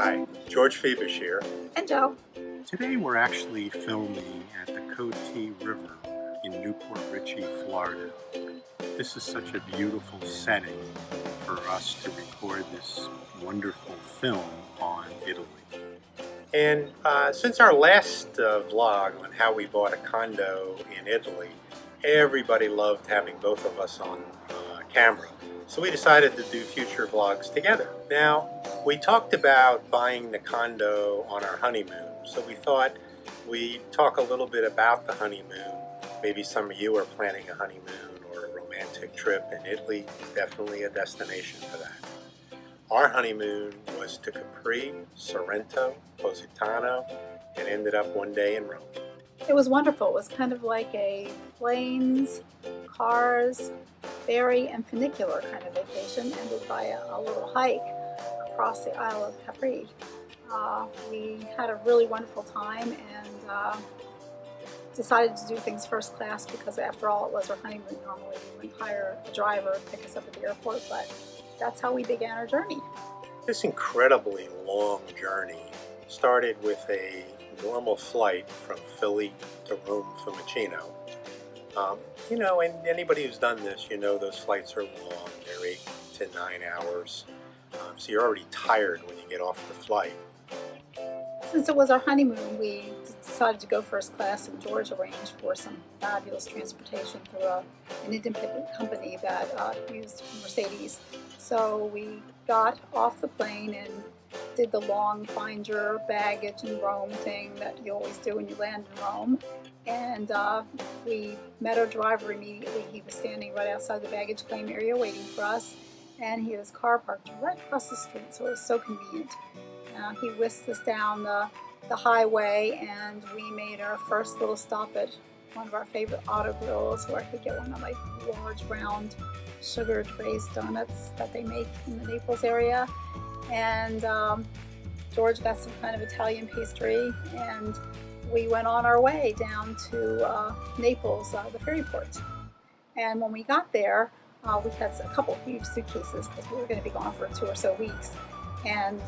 Hi, George Febish here. And Joe. Today we're actually filming at the Coatee River in Newport Richey, Florida. This is such a beautiful setting for us to record this wonderful film on Italy. And since our last vlog on how we bought a condo in Italy, everybody loved having both of us on camera. So we decided to do future vlogs together. Now, we talked about buying the condo on our honeymoon, so we thought we'd talk a little bit about the honeymoon. Maybe some of you are planning a honeymoon or a romantic trip, and Italy is definitely a destination for that. Our honeymoon was to Capri, Sorrento, Positano, and ended up one day in Rome. It was wonderful. It was kind of like a planes, cars, ferry, and funicular kind of vacation, ended by a little hike across the Isle of Capri. We had a really wonderful time and decided to do things first class because after all it was our honeymoon. Normally we would hire a driver to pick us up at the airport, but that's how we began our journey. This incredibly long journey started with a normal flight from Philly to Rome Fiumicino. And anybody who's done this, you know those flights are long. They're 8 to 9 hours. So you're already tired when you get off the flight. Since it was our honeymoon, we decided to go first class, and George arranged for some fabulous transportation through an independent company that used Mercedes. So we got off the plane and did the long find your baggage in Rome thing that you always do when you land in Rome. And we met our driver immediately. He was standing right outside the baggage claim area waiting for us, and he had his car parked right across the street, so it was so convenient. He whisked us down the highway, and we made our first little stop at one of our favorite auto grills, where I could get one of like large round sugared raised donuts that they make in the Naples area. And George got some kind of Italian pastry, and we went on our way down to Naples, the ferry port. And when we got there, we had a couple of huge suitcases because we were going to be gone for 2 or so weeks. And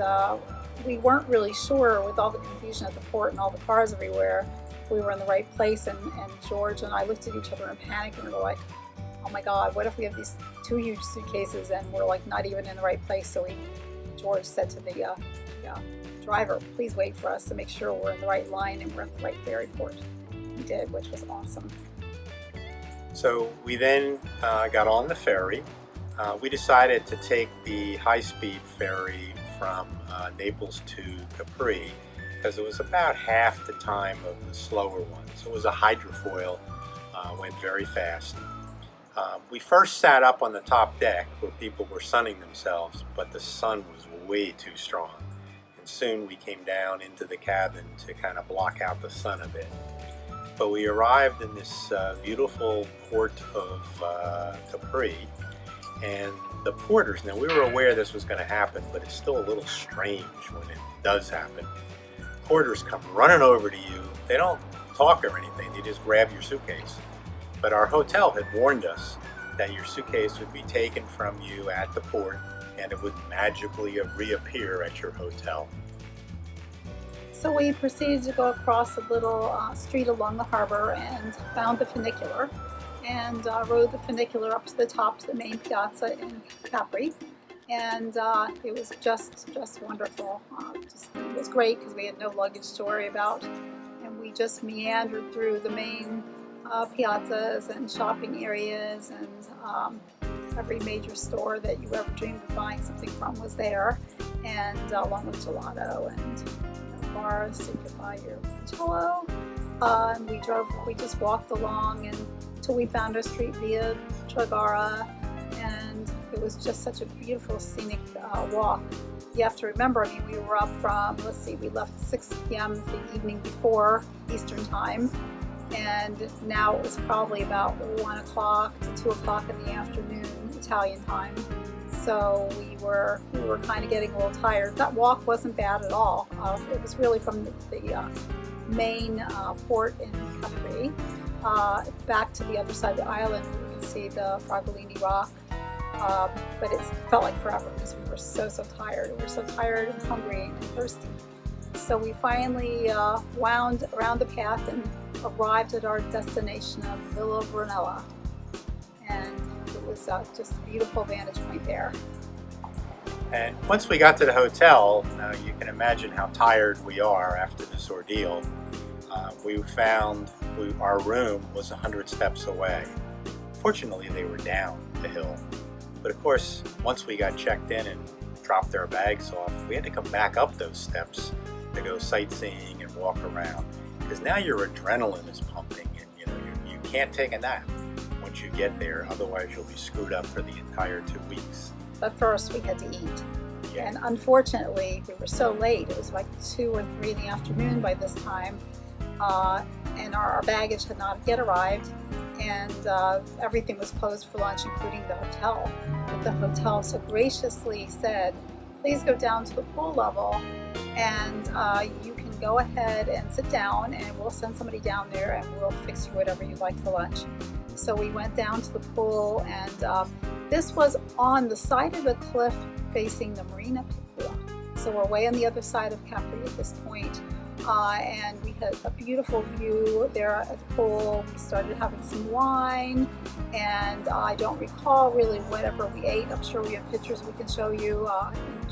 we weren't really sure, with all the confusion at the port and all the cars everywhere, if we were in the right place. And George and I looked at each other in panic, and we were like, oh my God, what if we have these 2 huge suitcases and we're like not even in the right place? So George said to the driver, please wait for us to make sure we're in the right line and we're at the right ferry port. He did, which was awesome. So we then got on the ferry. We decided to take the high-speed ferry from Naples to Capri because it was about half the time of the slower one. So it was a hydrofoil, went very fast. We first sat up on the top deck where people were sunning themselves, but the sun was way too strong. And soon we came down into the cabin to kind of block out the sun a bit. But we arrived in this beautiful port of Capri, and the porters, now we were aware this was going to happen, but it's still a little strange when it does happen. Porters come running over to you. They don't talk or anything, they just grab your suitcase. But our hotel had warned us that your suitcase would be taken from you at the port and it would magically reappear at your hotel. So we proceeded to go across a little street along the harbor and found the funicular, and rode the funicular up to the top to the main piazza in Capri. And it was just wonderful. It was great because we had no luggage to worry about, and we just meandered through the main piazzas and shopping areas, and every major store that you ever dreamed of buying something from was there, and along with gelato and bars so you could buy your cello. And we just walked along until we found our street via Tragara, and it was just such a beautiful scenic walk. You have to remember, I mean, we were up from, we left 6 p.m. the evening before Eastern time, and now it was probably about 1 o'clock to 2 o'clock in the afternoon Italian time. So we were kind of getting a little tired. That walk wasn't bad at all. It was really from the main port in Capri back to the other side of the island. You can see the Fragolini Rock but it felt like forever because we were so tired. We were so tired and hungry and thirsty. So we finally wound around the path and arrived at our destination of Villa Brunella. And it was just a beautiful vantage point there. And once we got to the hotel, you can imagine how tired we are after this ordeal. We found our room was 100 steps away. Fortunately, they were down the hill. But of course, once we got checked in and dropped our bags off, we had to come back up those steps to go sightseeing and walk around. Because now your adrenaline is pumping and you can't take a nap once you get there. Otherwise, you'll be screwed up for the entire 2 weeks. But first, we had to eat. Yeah. And unfortunately, we were so late. It was like 2 or 3 in the afternoon by this time. And our baggage had not yet arrived. And everything was closed for lunch, including the hotel. But the hotel so graciously said, please go down to the pool level and you can go ahead and sit down and we'll send somebody down there and we'll fix you whatever you like for lunch. So we went down to the pool, and this was on the side of the cliff facing the Marina Piccola. So we're way on the other side of Capri at this point. And we had a beautiful view there at the pool. We started having some wine, and I don't recall really whatever we ate. I'm sure we have pictures we can show you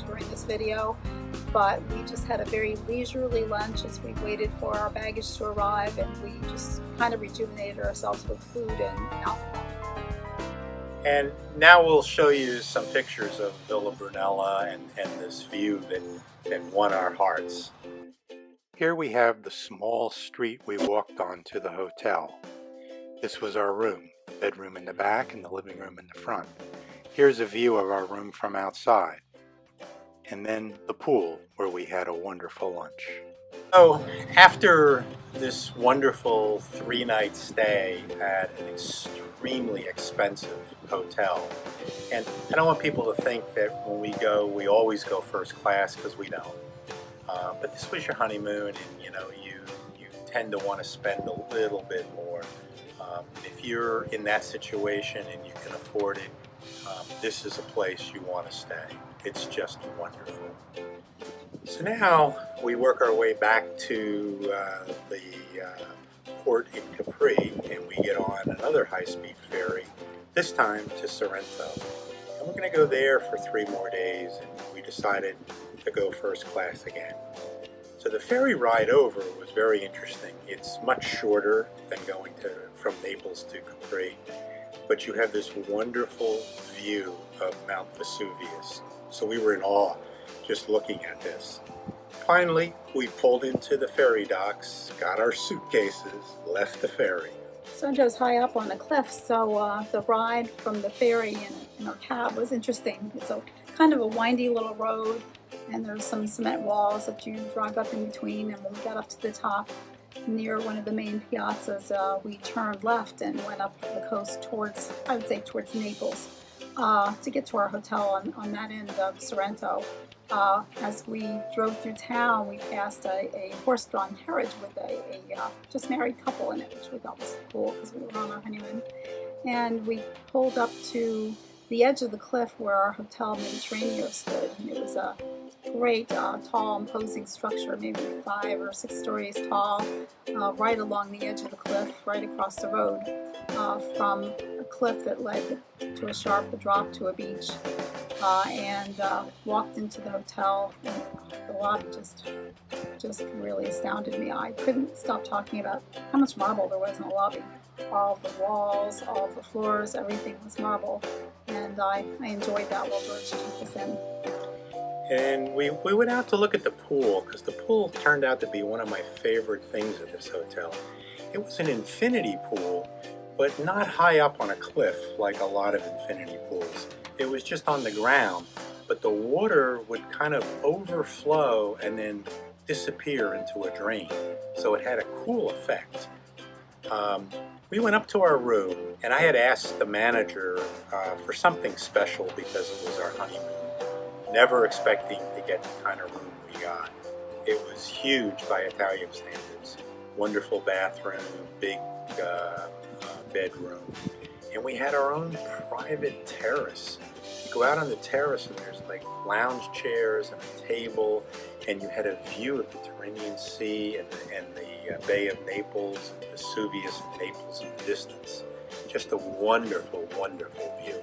during this video, but we just had a very leisurely lunch as we waited for our baggage to arrive, and we just kind of rejuvenated ourselves with food and alcohol. And now we'll show you some pictures of Villa Brunella and this view that won our hearts. Here we have the small street we walked on to the hotel. This was our room, the bedroom in the back and the living room in the front. Here's a view of our room from outside. And then the pool, where we had a wonderful lunch. So after this wonderful 3-night stay at an extremely expensive hotel, and I don't want people to think that when we go, we always go first class, because we don't. But this was your honeymoon, and you tend to want to spend a little bit more. If you're in that situation and you can afford it, this is a place you want to stay. It's just wonderful. So now we work our way back to the port in Capri, and we get on another high-speed ferry, this time to Sorrento. And we're going to go there for 3 more days, and we decided to go first class again. So the ferry ride over was very interesting. It's much shorter than going from Naples to Capri, but you have this wonderful view of Mount Vesuvius. So we were in awe just looking at this. Finally, we pulled into the ferry docks, got our suitcases, left the ferry. Sorrento's high up on a cliff, so the ride from the ferry in our cab was interesting. It's a kind of a windy little road, and there's some cement walls that you drive up in between. And when we got up to the top, near one of the main piazzas, we turned left and went up the coast towards, I would say, towards Naples, to get to our hotel on that end of Sorrento. As we drove through town, we passed a horse-drawn carriage with a just married couple in it, which we thought was cool because we were on our honeymoon. And we pulled up to the edge of the cliff where our hotel Mediterranean stood. And it was a great, tall, imposing structure, maybe 5 or 6 stories tall, right along the edge of the cliff, right across the road from a cliff that led to a sharp drop to a beach. And walked into the hotel, and the lobby just really astounded me. I couldn't stop talking about how much marble there was in the lobby. All the walls, all the floors, everything was marble, and I enjoyed that while George took us in. And we went out to look at the pool, because the pool turned out to be one of my favorite things at this hotel. It was an infinity pool, but not high up on a cliff like a lot of infinity pools. It was just on the ground, but the water would kind of overflow and then disappear into a drain. So it had a cool effect. We went up to our room, and I had asked the manager for something special because it was our honeymoon, never expecting to get the kind of room we got. It was huge by Italian standards. Wonderful bathroom, big bedroom. And we had our own private terrace You go out on the terrace and there's like lounge chairs and a table, and you had a view of the Tyrrhenian Sea and the Bay of Naples, and Vesuvius and Naples in the distance. Just a wonderful, wonderful view.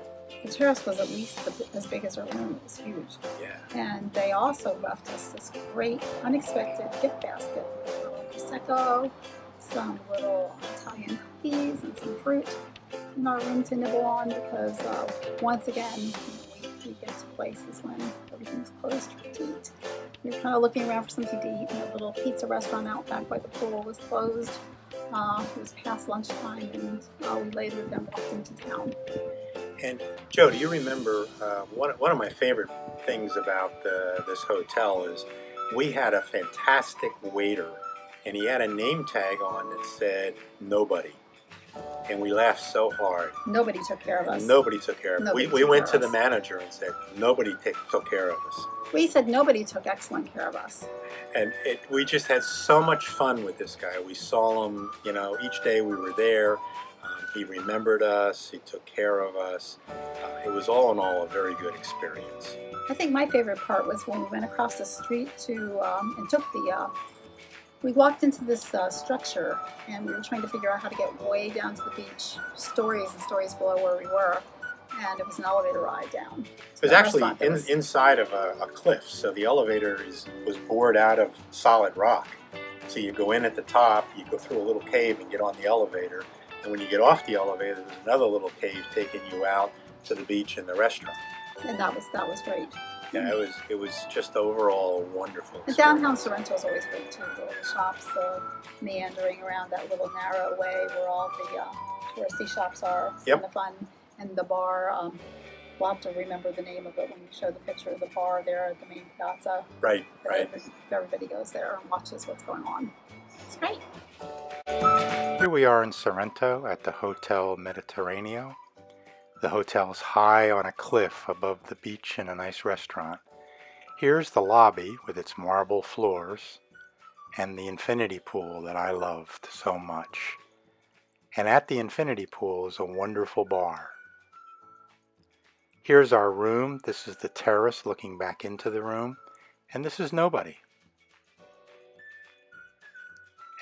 The terrace was at least as big as our room. It was huge. Yeah. And they also left us this great, unexpected gift basket with a little Prosecco, some little Italian cookies, and some fruit in our room to nibble on because, once again, we get to places when everything's closed to eat. We were kind of looking around for something to eat, and a little pizza restaurant out back by the pool was closed. It was past lunchtime, and we later then walked into town. And Joe, do you remember one of my favorite things about this hotel is we had a fantastic waiter, and he had a name tag on that said "Nobody," and we laughed so hard. Nobody took care of us. Nobody took care of us. We went to the manager and said, "Nobody took care of us." We said nobody took excellent care of us. And we just had so much fun with this guy. We saw him, each day we were there. He remembered us. He took care of us. It was all in all a very good experience. I think my favorite part was when we went across the street and took we walked into this structure, and we were trying to figure out how to get way down to the beach, stories and stories below where we were, and it was an elevator ride down. It was actually inside of a cliff, so the elevator was bored out of solid rock. So you go in at the top, you go through a little cave and get on the elevator, and when you get off the elevator, there's another little cave taking you out to the beach and the restaurant. And that was great. Yeah, it was just overall wonderful. And downtown Sorrento is always great too. The little shops, meandering around that little narrow way where all the touristy shops are. It's kind of fun. And the bar, we'll have to remember the name of it when you show the picture of the bar there at the main piazza. Right. Everybody goes there and watches what's going on. It's great. Here we are in Sorrento at the Hotel Mediterraneo. The hotel is high on a cliff above the beach in a nice restaurant. Here's the lobby with its marble floors and the infinity pool that I loved so much. And at the infinity pool is a wonderful bar. Here's our room. This is the terrace looking back into the room. And this is nobody.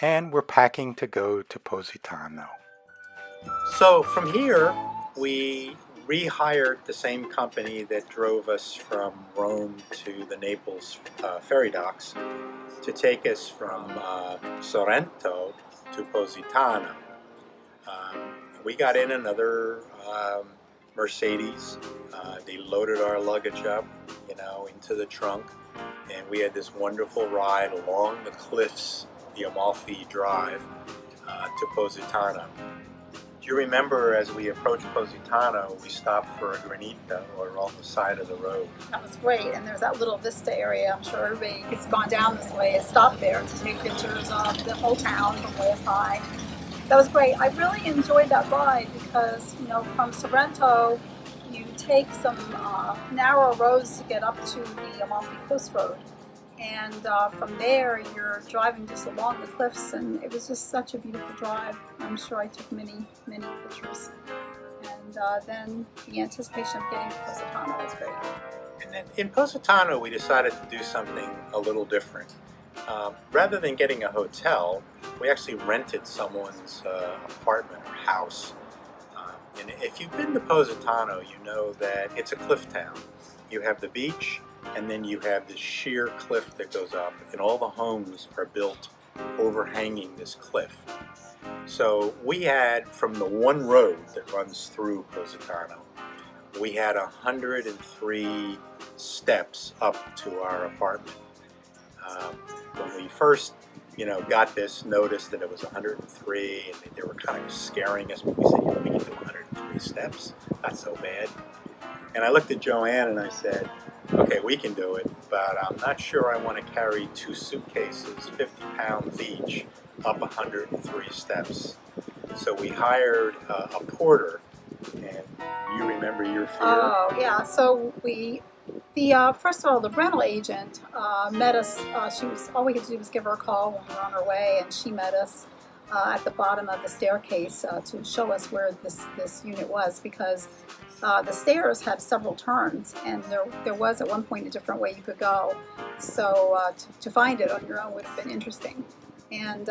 And we're packing to go to Positano. So from here, we rehired the same company that drove us from Rome to the Naples ferry docks to take us from Sorrento to Positano. We got in another Mercedes. They loaded our luggage up, into the trunk, and we had this wonderful ride along the cliffs, the Amalfi Drive, to Positano. Do you remember as we approached Positano, we stopped for a granita or on the side of the road? That was great, and there's that little vista area. I'm sure everybody who's gone down this way has stopped there to take pictures of the whole town from way up high. That was great. I really enjoyed that ride because, from Sorrento, you take some narrow roads to get up to the Amalfi Coast Road. And from there, you're driving just along the cliffs, and it was just such a beautiful drive. I'm sure I took many, many pictures. And then the anticipation of getting to Positano was great. And then in Positano, we decided to do something a little different. Rather than getting a hotel, we actually rented someone's apartment or house. And if you've been to Positano, you know that it's a cliff town. You have the beach, and then you have this sheer cliff that goes up, and all the homes are built overhanging this cliff. So we had, from the one road that runs through Positano, we had 103 steps up to our apartment. When we first, got this, noticed that it was 103, and they were kind of scaring us, but we said, we can do 103 steps. Not so bad. And I looked at Joanne and I said, okay, we can do it, but I'm not sure I want to carry 2 suitcases, 50 pounds each, up 103 steps. So we hired a porter, and you remember your fear? Oh, yeah. So first of all, the rental agent met us. All we had to do was give her a call when we were on our way, and she met us at the bottom of the staircase to show us where this unit was, because the stairs had several turns, and there was at one point a different way you could go. So to find it on your own would have been interesting. And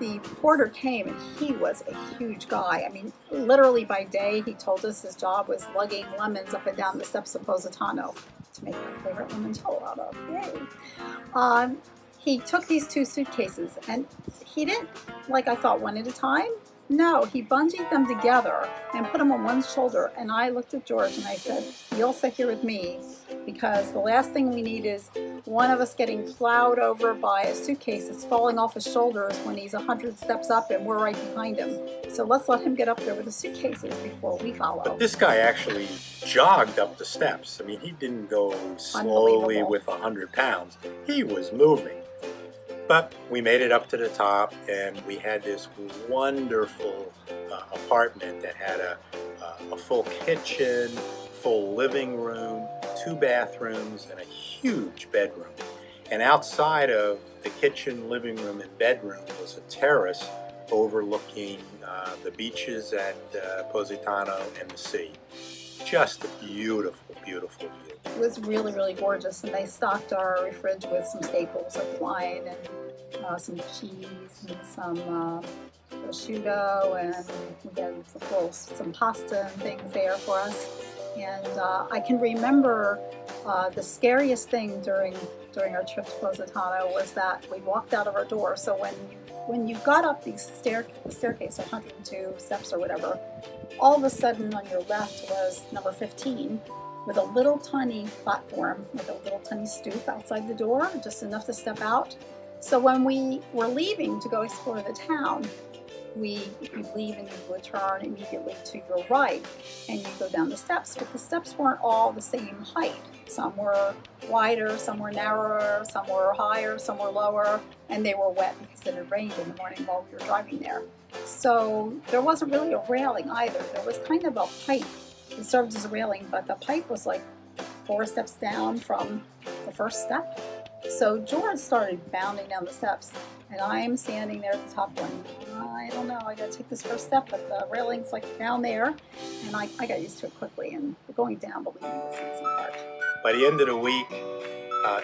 the porter came, and he was a huge guy. I mean, literally by day, he told us his job was lugging lemons up and down the steps of Positano to make my favorite lemon jello out of. Yay! He took these 2 suitcases, and he didn't, like I thought, one at a time. No, he bungeed them together and put them on one shoulder. And I looked at George and I said, "You'll sit here with me, because the last thing we need is one of us getting plowed over by a suitcase that's falling off his shoulders when he's 100 steps up and we're right behind him. So let's let him get up there with the suitcases before we follow." But this guy actually jogged up the steps. I mean, he didn't go slowly with 100 pounds. He was moving. But we made it up to the top, and we had this wonderful apartment that had a full kitchen, full living room, 2 bathrooms, and a huge bedroom. And outside of the kitchen, living room, and bedroom was a terrace overlooking the beaches at Positano and the sea. Just a beautiful, beautiful view. It was really, really gorgeous, and they stocked our fridge with some staples like wine and some cheese and some prosciutto, and we had some pasta and things there for us. And I can remember the scariest thing during our trip to Positano was that we walked out of our door. So when you got up the staircase, 102 steps or whatever, all of a sudden on your left was number 15 with a little tiny platform with a little tiny stoop outside the door, just enough to step out. So when we were leaving to go explore the town, you leave and you would turn immediately to your right and you go down the steps, but the steps weren't all the same height. Some were wider, some were narrower, some were higher, some were lower, and they were wet because it had rained in the morning while we were driving there. So there wasn't really a railing either. There was kind of a pipe that served as a railing, but the pipe was like 4 steps down from the first step. So George started bounding down the steps, and I'm standing there at the top going, I don't know, I gotta take this first step, but the railing's like down there, and I got used to it quickly, and going down, believe me, was the easy part. By the end of the week,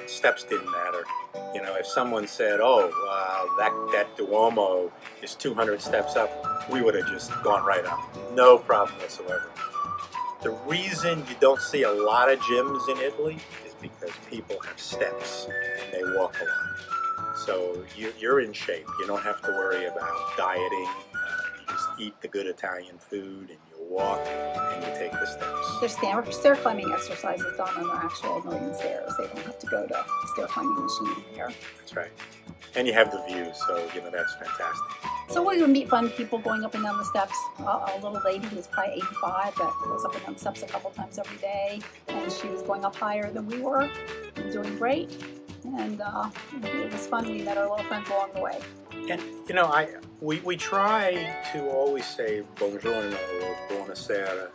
steps didn't matter. You know, if someone said, "Oh, that Duomo is 200 steps up," we would have just gone right up. No problem whatsoever. The reason you don't see a lot of gyms in Italy is because people have steps and they walk a lot. So you're in shape. You don't have to worry about dieting. You just eat the good Italian food and you walk and you take the steps. There's stair climbing exercises done on the actual million stairs. They don't have to go to a stair climbing machine here. That's right. And you have the view, so that's fantastic. So we would meet fun people going up and down the steps. A little lady who was probably 85 that goes up and down the steps a couple times every day, and she was going up higher than we were and doing great. And it was fun. We met our little friends along the way. And we try to always say buongiorno or buonasera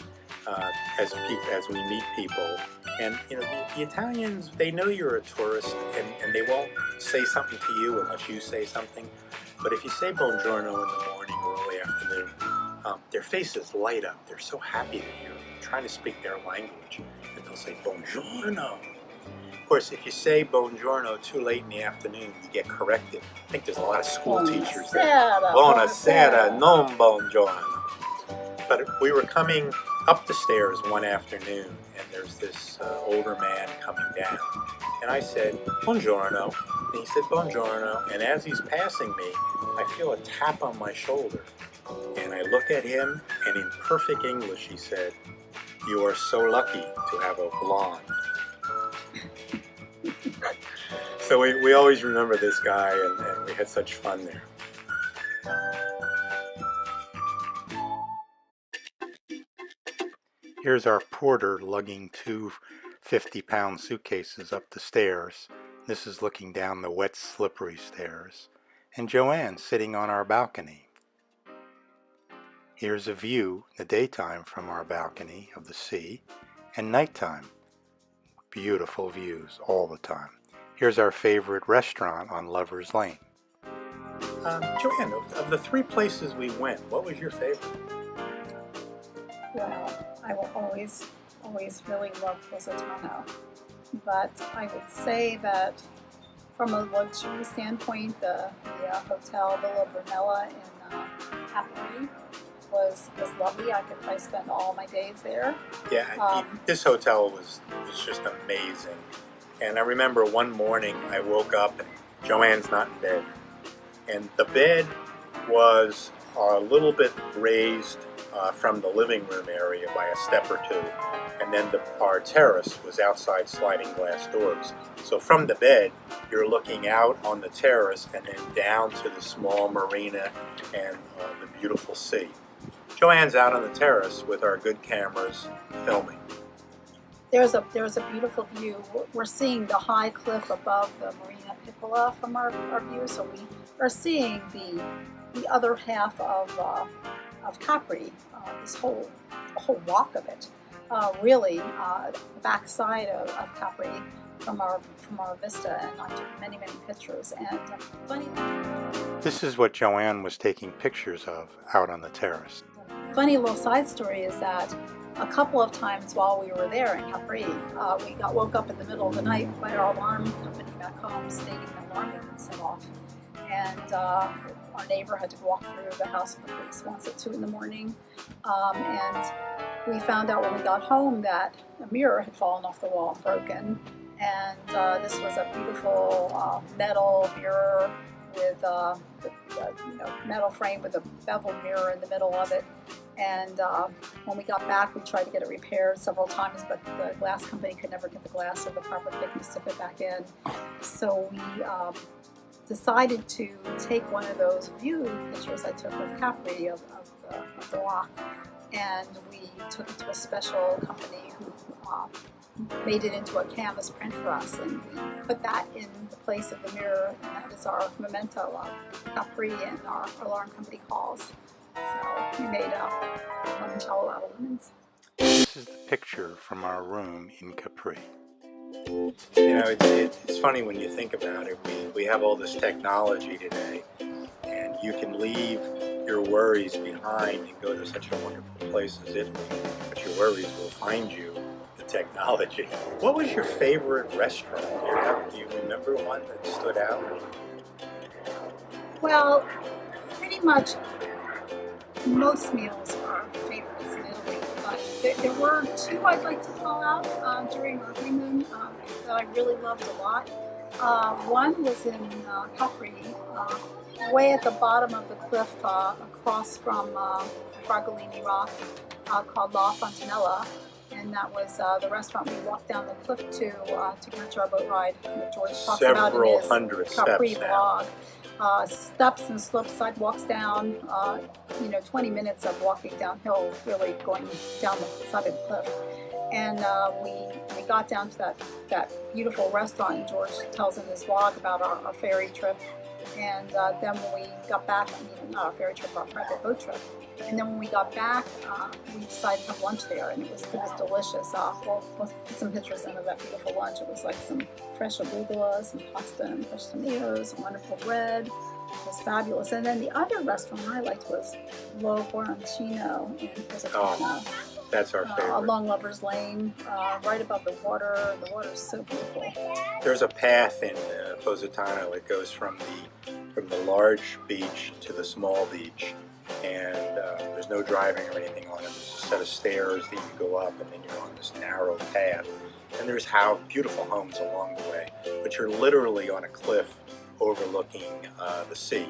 as we meet people. And the Italians, they know you're a tourist, and they won't say something to you unless you say something. But if you say buongiorno in the morning or early afternoon, their faces light up. They're so happy that you're trying to speak their language, and they'll say buongiorno. Of course, if you say buongiorno too late in the afternoon, you get corrected. I think there's a lot of school teachers there. Buonasera, non buongiorno. But we were coming up the stairs one afternoon, and there's this older man coming down. And I said, buongiorno. And he said, buongiorno. And as he's passing me, I feel a tap on my shoulder. And I look at him, and in perfect English, he said, "You are so lucky to have a blonde." So we always remember this guy, and we had such fun there. Here's our porter lugging 2 50-pound suitcases up the stairs. This is looking down the wet, slippery stairs. And Joanne sitting on our balcony. Here's a view, the daytime from our balcony, of the sea, and nighttime. Beautiful views all the time. Here's our favorite restaurant on Lover's Lane. Joanne, of the 3 places we went, what was your favorite? Well, I will always really love Positano. But I would say that from a luxury standpoint, the hotel Villa Brunella in Capri was lovely. I could probably spend all my days there. Yeah, this hotel was just amazing. And I remember one morning I woke up and Joanne's not in bed. And the bed was a little bit raised from the living room area by a step or two. And then our terrace was outside sliding glass doors. So from the bed, you're looking out on the terrace and then down to the small marina and the beautiful sea. Joanne's out on the terrace with our good cameras filming. There's a beautiful view. We're seeing the high cliff above the Marina Piccola from our view, so we are seeing the other half of Capri, this whole walk of it. Really, the back side of Capri from our vista, and I took many pictures. And funny. This is what Joanne was taking pictures of out on the terrace. Funny little side story is that a couple of times while we were there in Capri, we got woke up in the middle of the night by our alarm company back home stating the alarm had been set off. And our neighbor had to walk through the house with the police once at 2 in the morning. And we found out when we got home that a mirror had fallen off the wall, broken. And this was a beautiful metal mirror with metal frame with a beveled mirror in the middle of it. And when we got back, we tried to get it repaired several times, but the glass company could never get the glass of the proper thickness to fit back in. So we decided to take one of those view pictures I took of Capri of the rock, and we took it to a special company who made it into a canvas print for us, and we put that in the place of the mirror, and that is our memento of Capri and our alarm company calls. So we made a limoncello out of lemons. This is the picture from our room in Capri. You know, it's funny when you think about it. We have all this technology today, and you can leave your worries behind and go to such a wonderful place as Italy, but your worries will find you the technology. What was your favorite restaurant? Do you remember one that stood out? Well, pretty much most meals are favorites in Italy, but there were two I'd like to call out during our honeymoon that I really loved a lot. One was in Capri, way at the bottom of the cliff across from Fragolini Rock, called La Fontanella, and that was the restaurant we walked down the cliff to catch our boat ride that George talks about in his hundred Capri steps vlog. Steps and slopes, sidewalks down, 20 minutes of walking downhill, really going down the side of the cliff. And we got down to that beautiful restaurant, and George tells in his vlog about our ferry trip. And then when we got back, not our ferry trip, our private boat trip. And then when we got back, we decided to have lunch there, and it was delicious. We'll put some pictures in of that beautiful lunch. It was like some fresh arugula, some pasta and fresh tomatoes, wonderful bread. It was fabulous. And then the other restaurant I liked was Lo Guarancino in Positano. That's our favorite. Along Lover's Lane, right above the water. The water is so beautiful. There's a path in Positano. It goes from the large beach to the small beach, and there's no driving or anything on it. There's a set of stairs that you go up, and then you're on this narrow path. And there's beautiful homes along the way, but you're literally on a cliff overlooking the sea.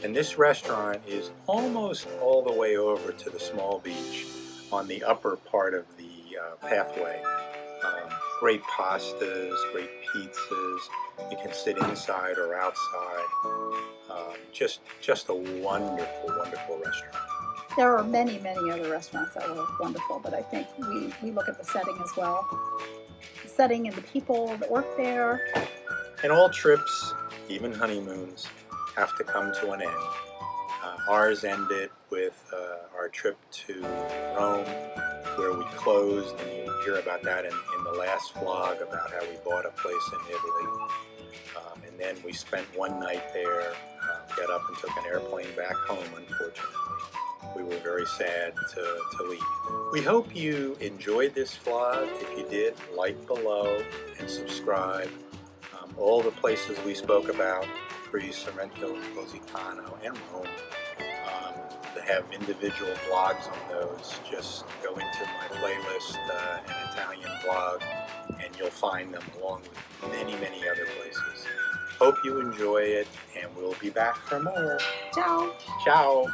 And this restaurant is almost all the way over to the small beach on the upper part of the pathway. Great pastas, great pizzas. You can sit inside or outside. Just a wonderful, wonderful restaurant. There are many other restaurants that were wonderful, but I think we look at the setting as well. The setting and the people that work there. And all trips, even honeymoons, have to come to an end. Ours ended with our trip to Rome, where we closed, and you hear about that in the last vlog about how we bought a place in Italy. And then we spent one night there, got up and took an airplane back home, unfortunately. we were very sad to leave. We hope you enjoyed this vlog. If you did, like below and subscribe. All the places we spoke about, Capri, Sorrento, Positano, and Rome, they have individual vlogs on those. Just go into my playlist, an Italian vlog, and you'll find them along with many, many other places. Hope you enjoy it, and we'll be back for more. Ciao. Ciao.